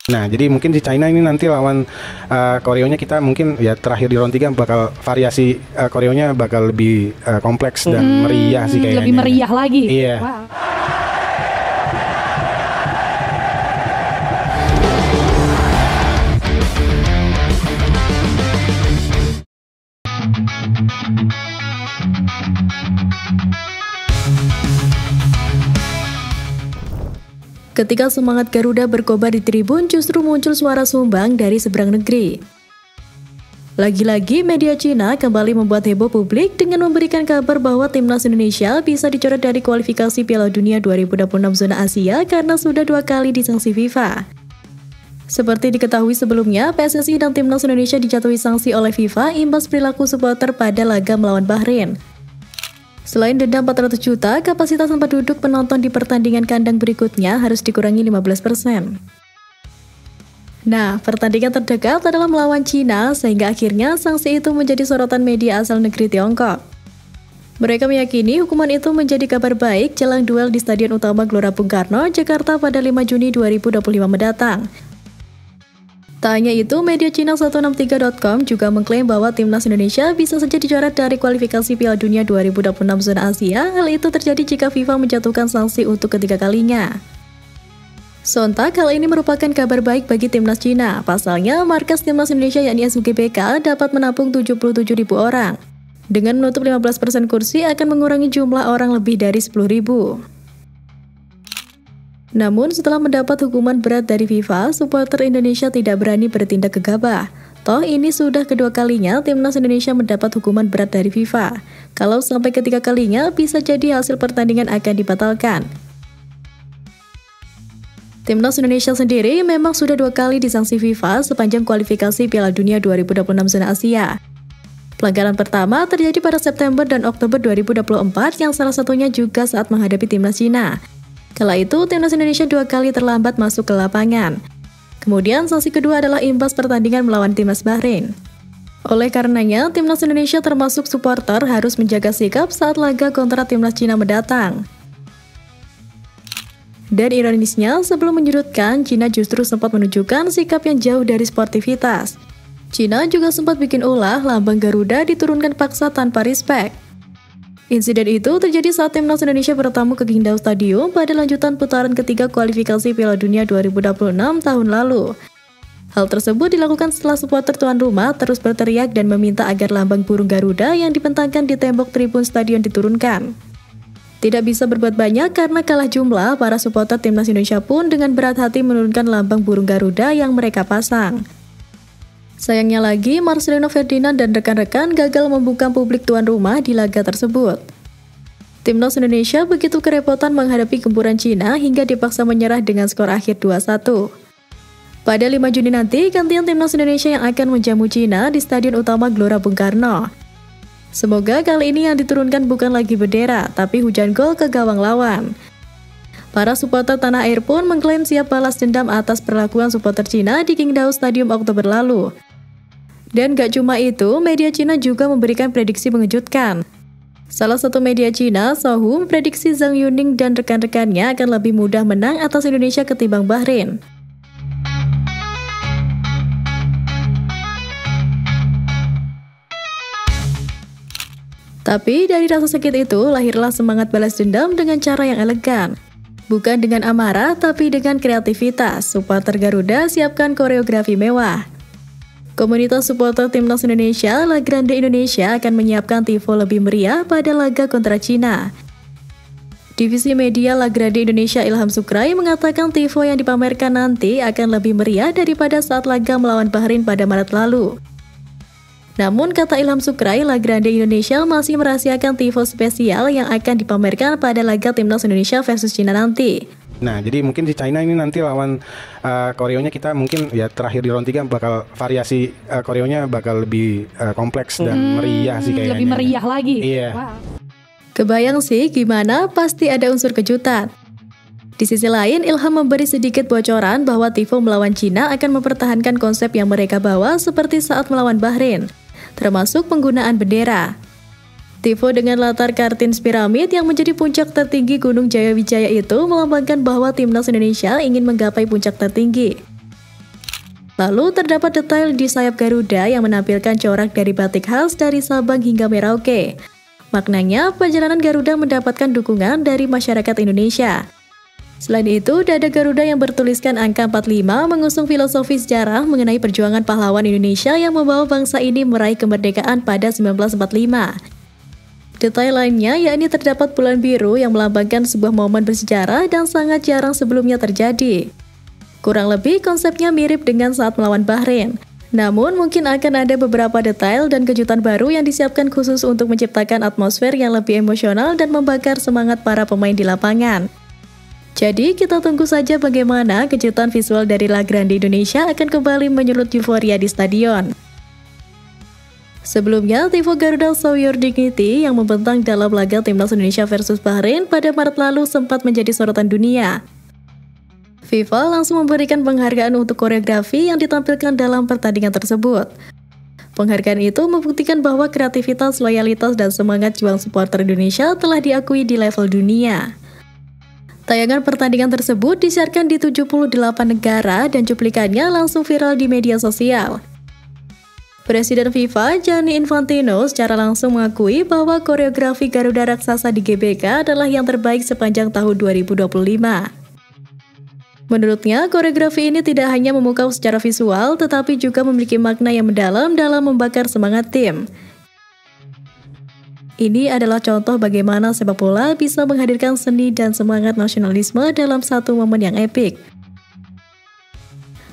Nah, jadi mungkin di China ini nanti lawan koreonya kita mungkin ya terakhir di round 3 bakal variasi koreonya bakal lebih kompleks dan meriah sih kayaknya. Lebih meriah lagi. Iya. Wow. Ketika semangat Garuda berkobar di tribun, justru muncul suara sumbang dari seberang negeri. Lagi-lagi media Cina kembali membuat heboh publik dengan memberikan kabar bahwa timnas Indonesia bisa dicoret dari kualifikasi Piala Dunia 2026 zona Asia karena sudah 2 kali disanksi FIFA. Seperti diketahui sebelumnya, PSSI dan timnas Indonesia dijatuhi sanksi oleh FIFA imbas perilaku supporter pada laga melawan Bahrain. Selain denda 400 juta, kapasitas tempat duduk penonton di pertandingan kandang berikutnya harus dikurangi 15%. Nah, pertandingan terdekat adalah melawan Cina, sehingga akhirnya sanksi itu menjadi sorotan media asal negeri Tiongkok. Mereka meyakini hukuman itu menjadi kabar baik jelang duel di Stadion Utama Gelora Bung Karno, Jakarta pada 5 Juni 2025 mendatang. Tak hanya itu, media Cina 163.com juga mengklaim bahwa timnas Indonesia bisa saja dicoret dari kualifikasi Piala Dunia 2026 zona Asia. Hal itu terjadi jika FIFA menjatuhkan sanksi untuk ketiga kalinya. Sontak, hal ini merupakan kabar baik bagi timnas Cina. Pasalnya, markas timnas Indonesia yakni SUGBK dapat menampung 77.000 orang. Dengan menutup 15% kursi akan mengurangi jumlah orang lebih dari 10.000. Namun, setelah mendapat hukuman berat dari FIFA, supporter Indonesia tidak berani bertindak gegabah. Toh, ini sudah kedua kalinya timnas Indonesia mendapat hukuman berat dari FIFA. Kalau sampai ketiga kalinya, bisa jadi hasil pertandingan akan dibatalkan. Timnas Indonesia sendiri memang sudah 2 kali disanksi FIFA sepanjang kualifikasi Piala Dunia 2026 zona Asia. Pelanggaran pertama terjadi pada September dan Oktober 2024 yang salah satunya juga saat menghadapi timnas Cina. Kala itu, timnas Indonesia 2 kali terlambat masuk ke lapangan. Kemudian, sanksi kedua adalah imbas pertandingan melawan timnas Bahrain. Oleh karenanya, timnas Indonesia termasuk supporter harus menjaga sikap saat laga kontra timnas Cina mendatang. Dan ironisnya, sebelum menyudutkan, Cina justru sempat menunjukkan sikap yang jauh dari sportivitas. Cina juga sempat bikin ulah lambang Garuda diturunkan paksa tanpa respek. Insiden itu terjadi saat timnas Indonesia bertamu ke Qingdao Stadium pada lanjutan putaran ketiga kualifikasi Piala Dunia 2026 tahun lalu. Hal tersebut dilakukan setelah supporter tuan rumah terus berteriak dan meminta agar lambang burung Garuda yang dibentangkan di tembok tribun stadion diturunkan. Tidak bisa berbuat banyak karena kalah jumlah, para supporter timnas Indonesia pun dengan berat hati menurunkan lambang burung Garuda yang mereka pasang. Sayangnya lagi, Marcelino Ferdinand dan rekan-rekan gagal membungkam publik tuan rumah di laga tersebut. Timnas Indonesia begitu kerepotan menghadapi gempuran Cina hingga dipaksa menyerah dengan skor akhir 2-1. Pada 5 Juni nanti, gantian timnas Indonesia yang akan menjamu Cina di Stadion Utama Gelora Bung Karno. Semoga kali ini yang diturunkan bukan lagi bendera, tapi hujan gol ke gawang lawan. Para supporter tanah air pun mengklaim siap balas dendam atas perlakuan supporter Cina di Qingdao Stadium Oktober lalu. Dan gak cuma itu, media Cina juga memberikan prediksi mengejutkan. Salah satu media Cina, Sohu, memprediksi Zhang Yuning dan rekan-rekannya akan lebih mudah menang atas Indonesia ketimbang Bahrain. Tapi dari rasa sakit itu, lahirlah semangat balas dendam dengan cara yang elegan. Bukan dengan amarah, tapi dengan kreativitas. Supporter Garuda siapkan koreografi mewah. Komunitas supporter timnas Indonesia, La Grande Indonesia akan menyiapkan tifo lebih meriah pada laga kontra Cina. Divisi media La Grande Indonesia Ilham Sukrai mengatakan tifo yang dipamerkan nanti akan lebih meriah daripada saat laga melawan Bahrain pada Maret lalu. Namun, kata Ilham Sukrai, La Grande Indonesia masih merahasiakan tifo spesial yang akan dipamerkan pada laga timnas Indonesia versus Cina nanti. Nah, jadi mungkin di China ini nanti lawan koreonya kita mungkin ya terakhir di round 3 bakal variasi koreonya bakal lebih kompleks dan meriah sih kayaknya. Lebih meriah lagi. Iya. Wow. Kebayang sih gimana, pasti ada unsur kejutan. Di sisi lain, Ilham memberi sedikit bocoran bahwa tifo melawan Cina akan mempertahankan konsep yang mereka bawa seperti saat melawan Bahrain, termasuk penggunaan bendera. Tifo dengan latar Kartins piramid yang menjadi puncak tertinggi Gunung Jayawijaya itu melambangkan bahwa timnas Indonesia ingin menggapai puncak tertinggi. Lalu terdapat detail di sayap Garuda yang menampilkan corak dari batik khas dari Sabang hingga Merauke. Maknanya, perjalanan Garuda mendapatkan dukungan dari masyarakat Indonesia. Selain itu, dada Garuda yang bertuliskan angka 45 mengusung filosofi sejarah mengenai perjuangan pahlawan Indonesia yang membawa bangsa ini meraih kemerdekaan pada 1945. Detail lainnya yakni terdapat bulan biru yang melambangkan sebuah momen bersejarah dan sangat jarang sebelumnya terjadi. Kurang lebih konsepnya mirip dengan saat melawan Bahrain. Namun mungkin akan ada beberapa detail dan kejutan baru yang disiapkan khusus untuk menciptakan atmosfer yang lebih emosional dan membakar semangat para pemain di lapangan. Jadi kita tunggu saja bagaimana kejutan visual dari La Grande Indonesia akan kembali menyulut euforia di stadion. Sebelumnya, tifo Garuda Show Your Dignity yang membentang dalam laga Timnas Indonesia versus Bahrain pada Maret lalu sempat menjadi sorotan dunia. FIFA langsung memberikan penghargaan untuk koreografi yang ditampilkan dalam pertandingan tersebut. Penghargaan itu membuktikan bahwa kreativitas, loyalitas, dan semangat juang supporter Indonesia telah diakui di level dunia. Tayangan pertandingan tersebut disiarkan di 78 negara dan cuplikannya langsung viral di media sosial. Presiden FIFA, Gianni Infantino, secara langsung mengakui bahwa koreografi Garuda Raksasa di GBK adalah yang terbaik sepanjang tahun 2025. Menurutnya, koreografi ini tidak hanya memukau secara visual, tetapi juga memiliki makna yang mendalam dalam membakar semangat tim. Ini adalah contoh bagaimana sepak bola bisa menghadirkan seni dan semangat nasionalisme dalam satu momen yang epik.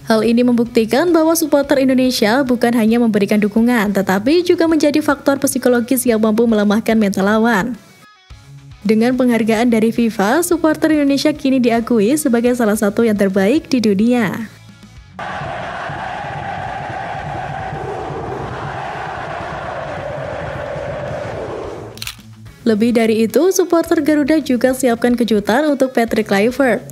Hal ini membuktikan bahwa supporter Indonesia bukan hanya memberikan dukungan, tetapi juga menjadi faktor psikologis yang mampu melemahkan mental lawan. Dengan penghargaan dari FIFA, supporter Indonesia kini diakui sebagai salah satu yang terbaik di dunia. Lebih dari itu, supporter Garuda juga siapkan kejutan untuk Patrick Kluivert.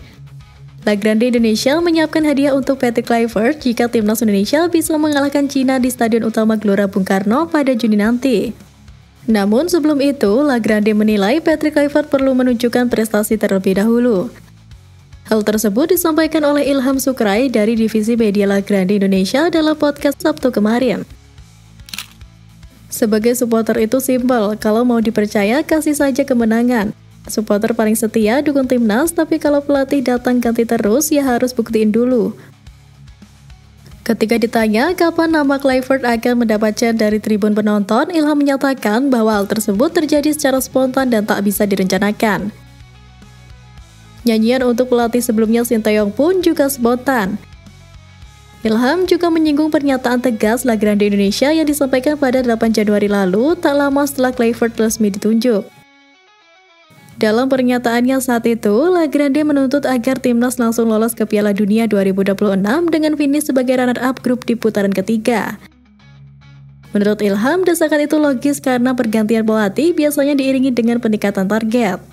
La Grande Indonesia menyiapkan hadiah untuk Patrick Kluivert jika Timnas Indonesia bisa mengalahkan Cina di Stadion Utama Gelora Bung Karno pada Juni nanti. Namun sebelum itu, La Grande menilai Patrick Kluivert perlu menunjukkan prestasi terlebih dahulu. Hal tersebut disampaikan oleh Ilham Sukrai dari Divisi Media La Grande Indonesia dalam podcast Sabtu kemarin. Sebagai supporter itu simpel, kalau mau dipercaya kasih saja kemenangan. Supporter paling setia dukung timnas, tapi kalau pelatih datang ganti terus ya harus buktiin dulu. Ketika ditanya kapan nama Kluivert akan mendapat chat dari tribun penonton, Ilham menyatakan bahwa hal tersebut terjadi secara spontan dan tak bisa direncanakan. Nyanyian untuk pelatih sebelumnya Sinteyong pun juga spontan. Ilham juga menyinggung pernyataan tegas La Grande Indonesia yang disampaikan pada 8 Januari lalu, tak lama setelah Kluivert resmi ditunjuk. Dalam pernyataannya saat itu, La Grande menuntut agar timnas langsung lolos ke Piala Dunia 2026 dengan finish sebagai runner-up grup di putaran ketiga. Menurut Ilham, desakan itu logis karena pergantian pelatih biasanya diiringi dengan peningkatan target.